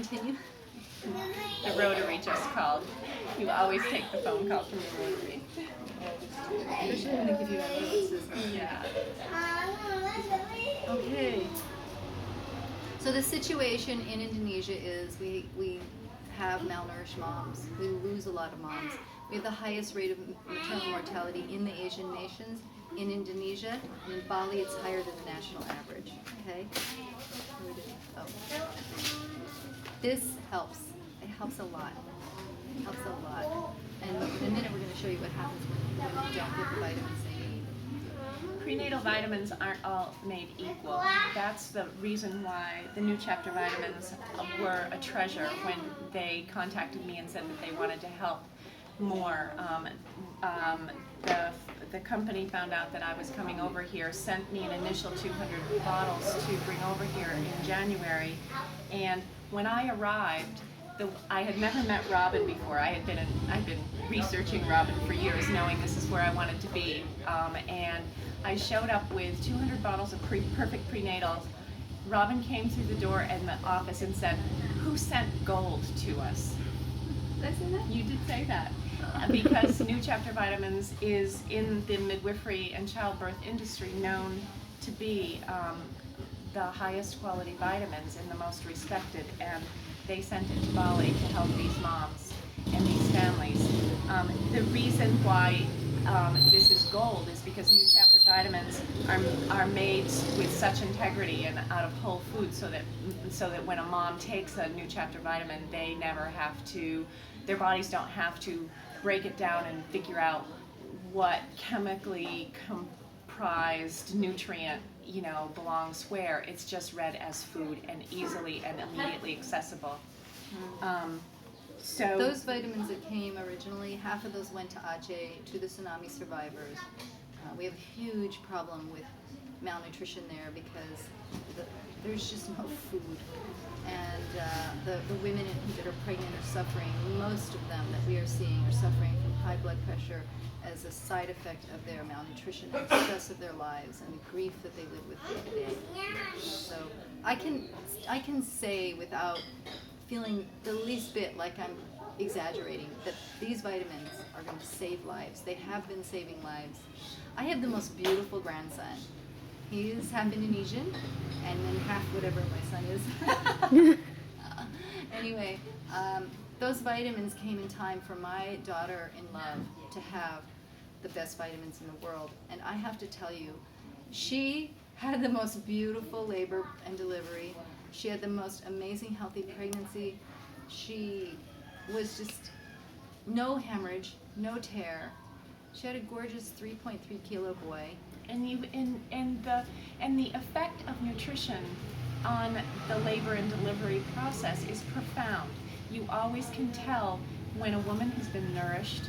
Continue. The Rotary just called. You always take the phone call from the Rotary. They're just going to give you ambulances. Yeah. Okay. So the situation in Indonesia is we have malnourished moms. We lose a lot of moms. We have the highest rate of maternal mortality in the Asian nations. In Indonesia and in Bali, it's higher than the national average. Okay. Oh. This helps. It helps a lot. It helps a lot. And in a minute, we're going to show you what happens when you don't get the vitamins they need. Prenatal vitamins aren't all made equal. That's the reason why the New Chapter vitamins were a treasure when they contacted me and said that they wanted to help more. The company found out that I was coming over here, sent me an initial 200 bottles to bring over here in January, and when I arrived, I had never met Robin before. I'd been researching Robin for years, knowing this is where I wanted to be, and I showed up with 200 bottles of perfect prenatals. Robin came through the door in the office and said, "Who sent gold to us?" Did I say that? You did say that. Because New Chapter Vitamins is in the midwifery and childbirth industry known to be the highest quality vitamins and the most respected, and they sent it to Bali to help these moms and these families. The reason why this is gold is because New Chapter vitamins are made with such integrity and out of whole food, so that when a mom takes a New Chapter vitamin, they never have to, their bodies don't have to break it down and figure out what chemically comprised nutrient belongs where. It's just read as food and easily and immediately accessible. So those vitamins that came originally, half of those went to Aceh, to the tsunami survivors. We have a huge problem with malnutrition there because there's just no food. And the women that are pregnant are suffering. Most of them that we are seeing are suffering from high blood pressure as a side effect of their malnutrition, and the stress of their lives, and the grief that they live with day to day. So I can say without feeling the least bit like I'm exaggerating that these vitamins are going to save lives. They have been saving lives. I have the most beautiful grandson. He is half Indonesian and then half whatever my son is. Anyway, those vitamins came in time for my daughter-in-law to have the best vitamins in the world. And I have to tell you, she had the most beautiful labor and delivery. She had the most amazing healthy pregnancy. She was just no hemorrhage, no tear. She had a gorgeous 3.3 kilo boy. And the effect of nutrition on the labor and delivery process is profound. You always can tell when a woman has been nourished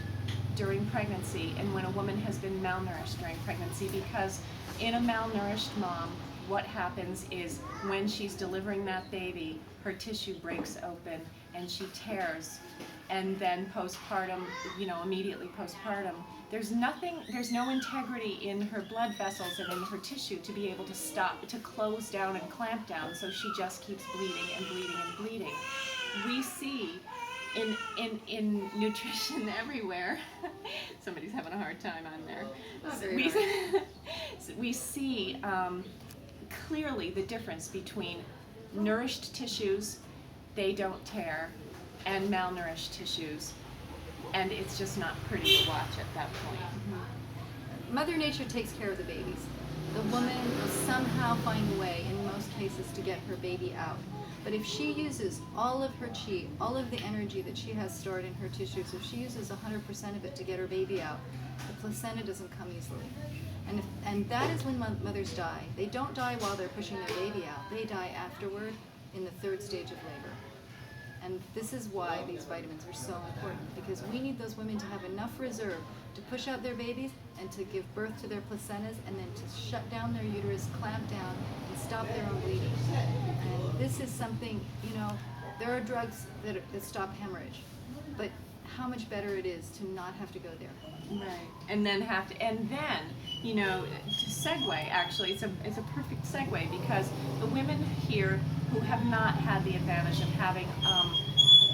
during pregnancy and when a woman has been malnourished during pregnancy, because in a malnourished mom, what happens is when she's delivering that baby, her tissue breaks open and she tears, and then postpartum, immediately postpartum, there's no integrity in her blood vessels and in her tissue to be able to stop, to close down and clamp down, so she just keeps bleeding and bleeding and bleeding. We see in nutrition everywhere, somebody's having a hard time on there. We see clearly the difference between nourished tissues, they don't tear, and malnourished tissues, and it's just not pretty to watch at that point. Mm-hmm. Mother Nature takes care of the babies. The woman will somehow find a way, in most cases, to get her baby out. But if she uses all of her chi, all of the energy that she has stored in her tissues, if she uses 100% of it to get her baby out, the placenta doesn't come easily. And that is when mothers die. They don't die while they're pushing their baby out. They die afterward in the third stage of labor. And this is why these vitamins are so important, because we need those women to have enough reserve to push out their babies and to give birth to their placentas, and then to shut down their uterus, clamp down, and stop their own bleeding. And this is something, there are drugs that stop hemorrhage, but how much better it is to not have to go there. Right. And then to segue, actually, it's a perfect segue, because the women here who have not had the advantage of having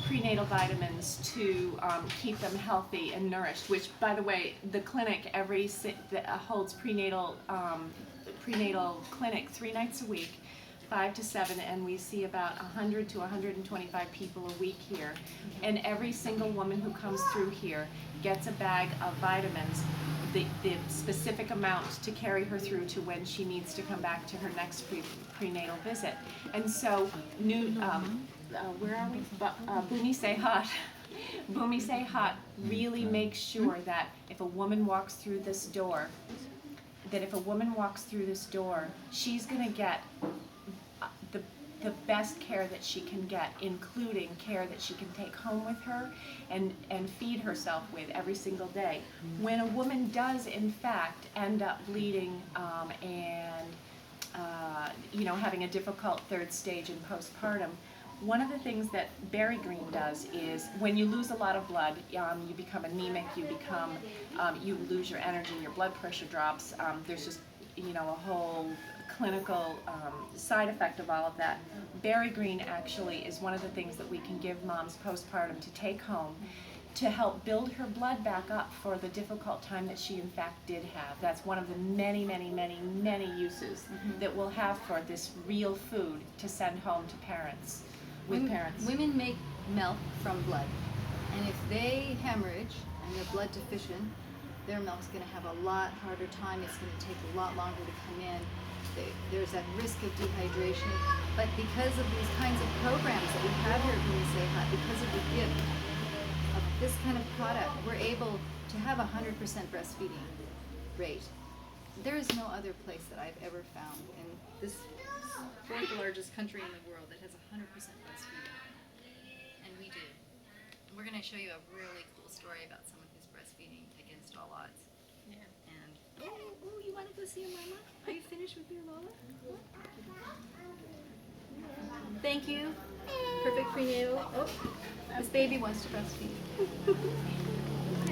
prenatal vitamins to keep them healthy and nourished, which, by the way, the clinic holds prenatal clinic 3 nights a week, 5 to 7, and we see about 100 to 125 people a week here. And every single woman who comes through here gets a bag of vitamins, the specific amount to carry her through to when she needs to come back to her next prenatal visit. And so, where are we? Bumi Sehat. Bumi Sehat really makes sure that if a woman walks through this door, she's going to get the best care that she can get, including care that she can take home with her and feed herself with every single day. When a woman does, in fact, end up bleeding and having a difficult 3rd stage in postpartum, one of the things that Berry Green does is when you lose a lot of blood, you become anemic, you lose your energy, your blood pressure drops. There's just a whole clinical side effect of all of that. Berry Green actually is one of the things that we can give moms postpartum to take home to help build her blood back up for the difficult time that she in fact did have. That's one of the many, many, many, many uses that we'll have for this real food to send home to parents. Women make milk from blood, and if they hemorrhage and they're blood deficient, their milk's going to have a lot harder time. It's going to take a lot longer to come in. There's that risk of dehydration. But because of these kinds of programs that we have here at Bumi Sehat, because of the gift of this kind of product, we're able to have 100% breastfeeding rate. There is no other place that I've ever found in this 4th largest country in the world that has 100% breastfeeding. And we do. We're going to show you a really cool story about someone who's breastfeeding against all odds. Yeah. And you want to go see your mama? Are you finished with your Lola? Thank you. Perfect prenatal. Oh, this baby wants to breastfeed.